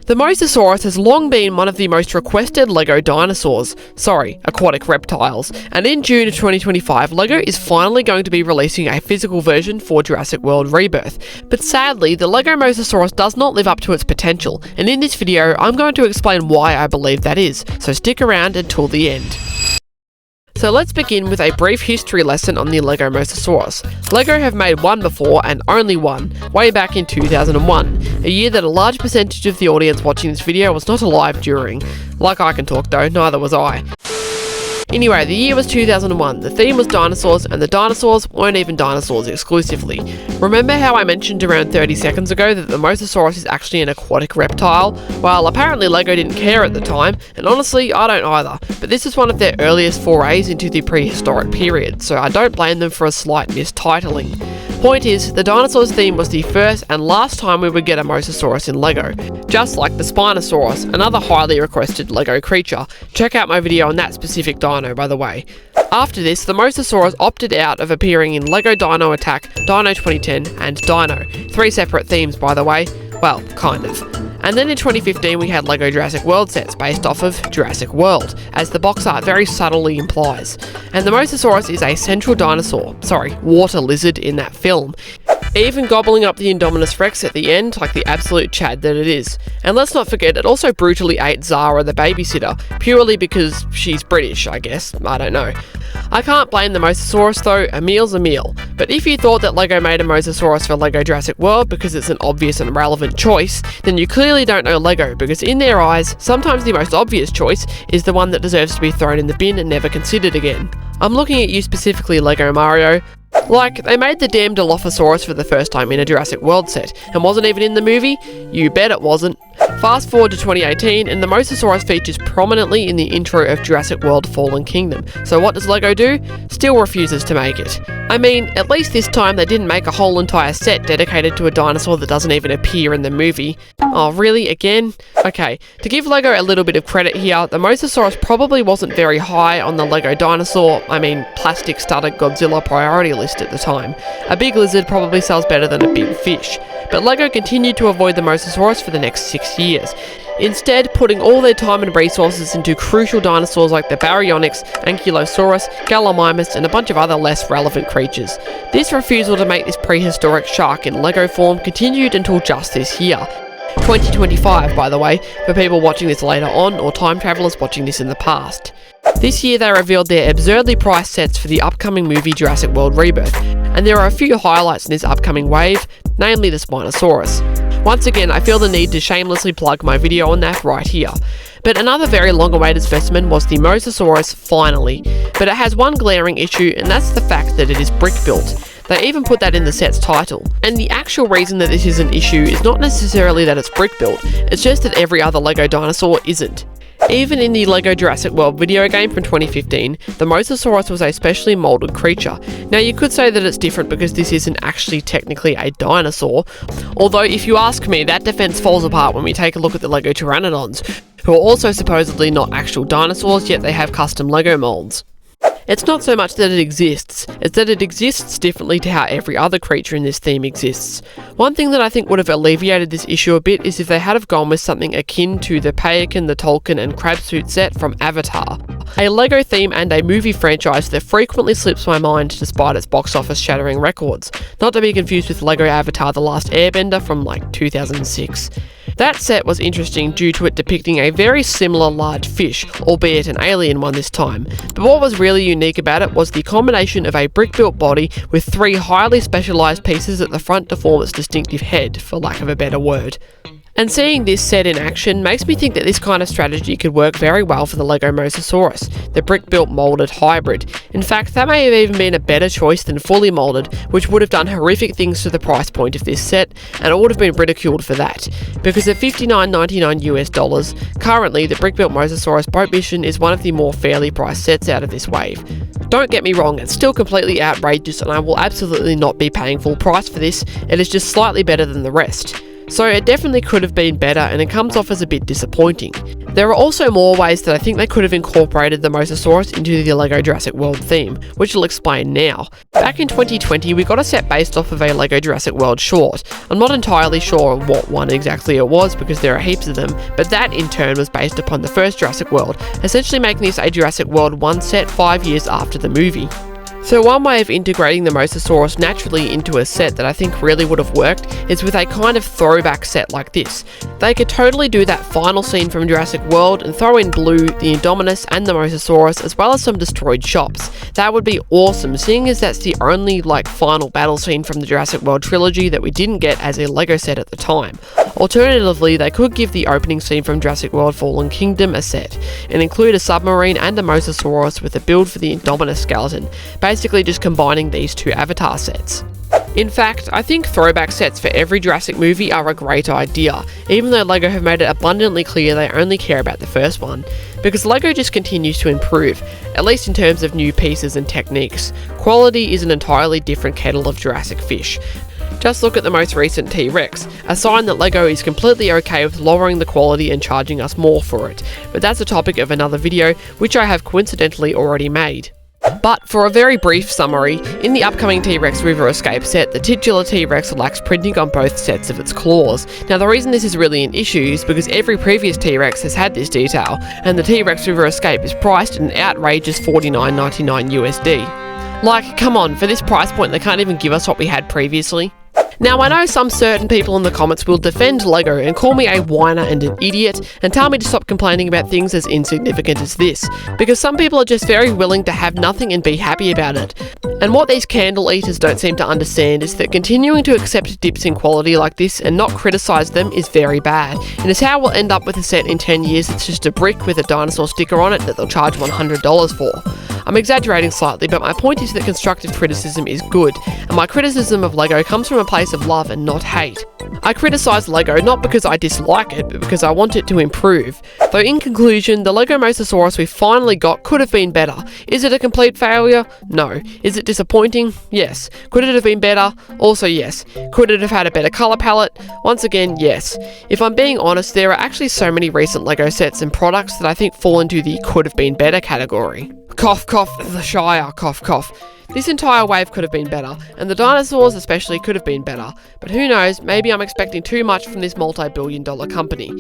The Mosasaurus has long been one of the most requested LEGO dinosaurs, aquatic reptiles, and in June of 2025, LEGO is finally going to be releasing a physical version for Jurassic World Rebirth. But sadly, the LEGO Mosasaurus does not live up to its potential, and in this video, I'm going to explain why I believe that is, so stick around until the end. So let's begin with a brief history lesson on the LEGO Mosasaurus. LEGO have made one before, and only one, way back in 2001, a year that a large percentage of the audience watching this video was not alive during. Like I can talk though, neither was I. Anyway, the year was 2001, the theme was dinosaurs, and the dinosaurs weren't even dinosaurs exclusively. Remember how I mentioned around 30 seconds ago that the Mosasaurus is actually an aquatic reptile? Well, apparently LEGO didn't care at the time, and honestly, I don't either, but this is one of their earliest forays into the prehistoric period, so I don't blame them for a slight mistitling. Point is, the dinosaurs theme was the first and last time we would get a Mosasaurus in LEGO, just like the Spinosaurus, another highly requested LEGO creature. Check out my video on that specific dino, by the way. After this, the Mosasaurus opted out of appearing in LEGO Dino Attack, Dino 2010, and Dino. 3 separate themes, by the way. Well, kind of. And then in 2015 we had LEGO Jurassic World sets based off of Jurassic World, as the box art very subtly implies. And the Mosasaurus is a central dinosaur, water lizard in that film, even gobbling up the Indominus Rex at the end like the absolute Chad that it is. And let's not forget, it also brutally ate Zara the babysitter, purely because she's British, I guess, I don't know. I can't blame the Mosasaurus though, a meal's a meal. But if you thought that LEGO made a Mosasaurus for LEGO Jurassic World because it's an obvious and relevant choice, then you clearly don't know LEGO, because in their eyes, sometimes the most obvious choice is the one that deserves to be thrown in the bin and never considered again. I'm looking at you specifically, LEGO Mario. Like, they made the damn Dilophosaurus for the first time in a Jurassic World set, and wasn't even in the movie? You bet it wasn't. Fast forward to 2018, and the Mosasaurus features prominently in the intro of Jurassic World Fallen Kingdom. So what does LEGO do? Still refuses to make it. I mean, at least this time they didn't make a whole entire set dedicated to a dinosaur that doesn't even appear in the movie. Oh, really? Again? Okay, to give LEGO a little bit of credit here, the Mosasaurus probably wasn't very high on the LEGO dinosaur, plastic-studded Godzilla priority list at the time. A big lizard probably sells better than a big fish. But LEGO continued to avoid the Mosasaurus for the next 6 years, instead putting all their time and resources into crucial dinosaurs like the Baryonyx, Ankylosaurus, Gallimimus, and a bunch of other less relevant creatures. This refusal to make this prehistoric shark in LEGO form continued until just this year. 2025, by the way, for people watching this later on, or time travelers watching this in the past. This year they revealed their absurdly priced sets for the upcoming movie Jurassic World Rebirth, and there are a few highlights in this upcoming wave, namely the Spinosaurus. Once again, I feel the need to shamelessly plug my video on that right here. But another very long-awaited specimen was the Mosasaurus, finally. But it has one glaring issue, and that's the fact that it is brick-built. They even put that in the set's title. And the actual reason that this is an issue is not necessarily that it's brick-built, it's just that every other LEGO dinosaur isn't. Even in the LEGO Jurassic World video game from 2015, the Mosasaurus was a specially moulded creature. Now you could say that it's different because this isn't actually technically a dinosaur, although if you ask me, that defense falls apart when we take a look at the LEGO Pteranodons, who are also supposedly not actual dinosaurs, yet they have custom LEGO molds. It's not so much that it exists, it's that it exists differently to how every other creature in this theme exists. One thing that I think would have alleviated this issue a bit is if they had have gone with something akin to the Payakan, the Tolkien and Crabsuit set from Avatar. A LEGO theme and a movie franchise that frequently slips my mind despite its box office shattering records. Not to be confused with LEGO Avatar The Last Airbender from 2006. That set was interesting due to it depicting a very similar large fish, albeit an alien one this time. But what was really unique about it was the combination of a brick-built body with 3 highly specialised pieces at the front to form its distinctive head, for lack of a better word. And seeing this set in action makes me think that this kind of strategy could work very well for the LEGO Mosasaurus, the brick-built moulded hybrid. In fact, that may have even been a better choice than fully moulded, which would have done horrific things to the price point of this set, and it would have been ridiculed for that. Because at $59.99 US, currently the brick-built Mosasaurus boat mission is one of the more fairly priced sets out of this wave. Don't get me wrong, it's still completely outrageous and I will absolutely not be paying full price for this, it is just slightly better than the rest. So it definitely could have been better and it comes off as a bit disappointing. There are also more ways that I think they could have incorporated the Mosasaurus into the LEGO Jurassic World theme, which I'll explain now. Back in 2020, we got a set based off of a LEGO Jurassic World short. I'm not entirely sure what one exactly it was because there are heaps of them, but that in turn was based upon the first Jurassic World, essentially making this a Jurassic World 1 set 5 years after the movie. So one way of integrating the Mosasaurus naturally into a set that I think really would have worked is with a kind of throwback set like this. They could totally do that final scene from Jurassic World and throw in Blue, the Indominus and the Mosasaurus, as well as some destroyed shops. That would be awesome, seeing as that's the only final battle scene from the Jurassic World trilogy that we didn't get as a LEGO set at the time. Alternatively, they could give the opening scene from Jurassic World Fallen Kingdom a set, and include a submarine and a Mosasaurus with a build for the Indominus skeleton, basically just combining these two avatar sets. In fact, I think throwback sets for every Jurassic movie are a great idea, even though LEGO have made it abundantly clear they only care about the first one, because LEGO just continues to improve, at least in terms of new pieces and techniques. Quality is an entirely different kettle of Jurassic fish. Just look at the most recent T-Rex, a sign that LEGO is completely okay with lowering the quality and charging us more for it, but that's a topic of another video, which I have coincidentally already made. But for a very brief summary, in the upcoming T-Rex River Escape set, the titular T-Rex lacks printing on both sets of its claws. Now the reason this is really an issue is because every previous T-Rex has had this detail, and the T-Rex River Escape is priced at an outrageous $49.99 USD. Like, come on, for this price point they can't even give us what we had previously. Now I know some certain people in the comments will defend LEGO and call me a whiner and an idiot and tell me to stop complaining about things as insignificant as this, because some people are just very willing to have nothing and be happy about it. And what these candle eaters don't seem to understand is that continuing to accept dips in quality like this and not criticise them is very bad, and is how we'll end up with a set in 10 years that's just a brick with a dinosaur sticker on it that they'll charge $100 for. I'm exaggerating slightly, but my point is that constructive criticism is good, and my criticism of LEGO comes from a place of love and not hate. I criticise LEGO not because I dislike it, but because I want it to improve. Though in conclusion, the LEGO Mosasaurus we finally got could have been better. Is it a complete failure? No. Is it disappointing? Yes. Could it have been better? Also yes. Could it have had a better colour palette? Once again, yes. If I'm being honest, there are actually so many recent LEGO sets and products that I think fall into the could have been better category. Cough cough, the Shire, cough cough. This entire wave could have been better, and the dinosaurs especially could have been better, but who knows, maybe I'm expecting too much from this multi-billion-dollar company.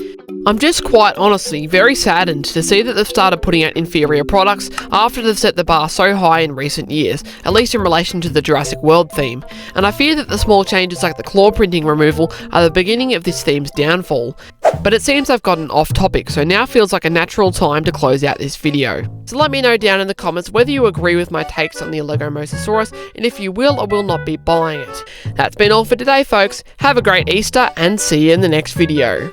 I'm just quite honestly very saddened to see that they've started putting out inferior products after they've set the bar so high in recent years, at least in relation to the Jurassic World theme, and I fear that the small changes like the claw printing removal are the beginning of this theme's downfall. But it seems I've gotten off topic, so now feels like a natural time to close out this video. So let me know down in the comments whether you agree with my takes on the LEGO Mosasaurus, and if you will or will not be buying it. That's been all for today folks, have a great Easter and see you in the next video.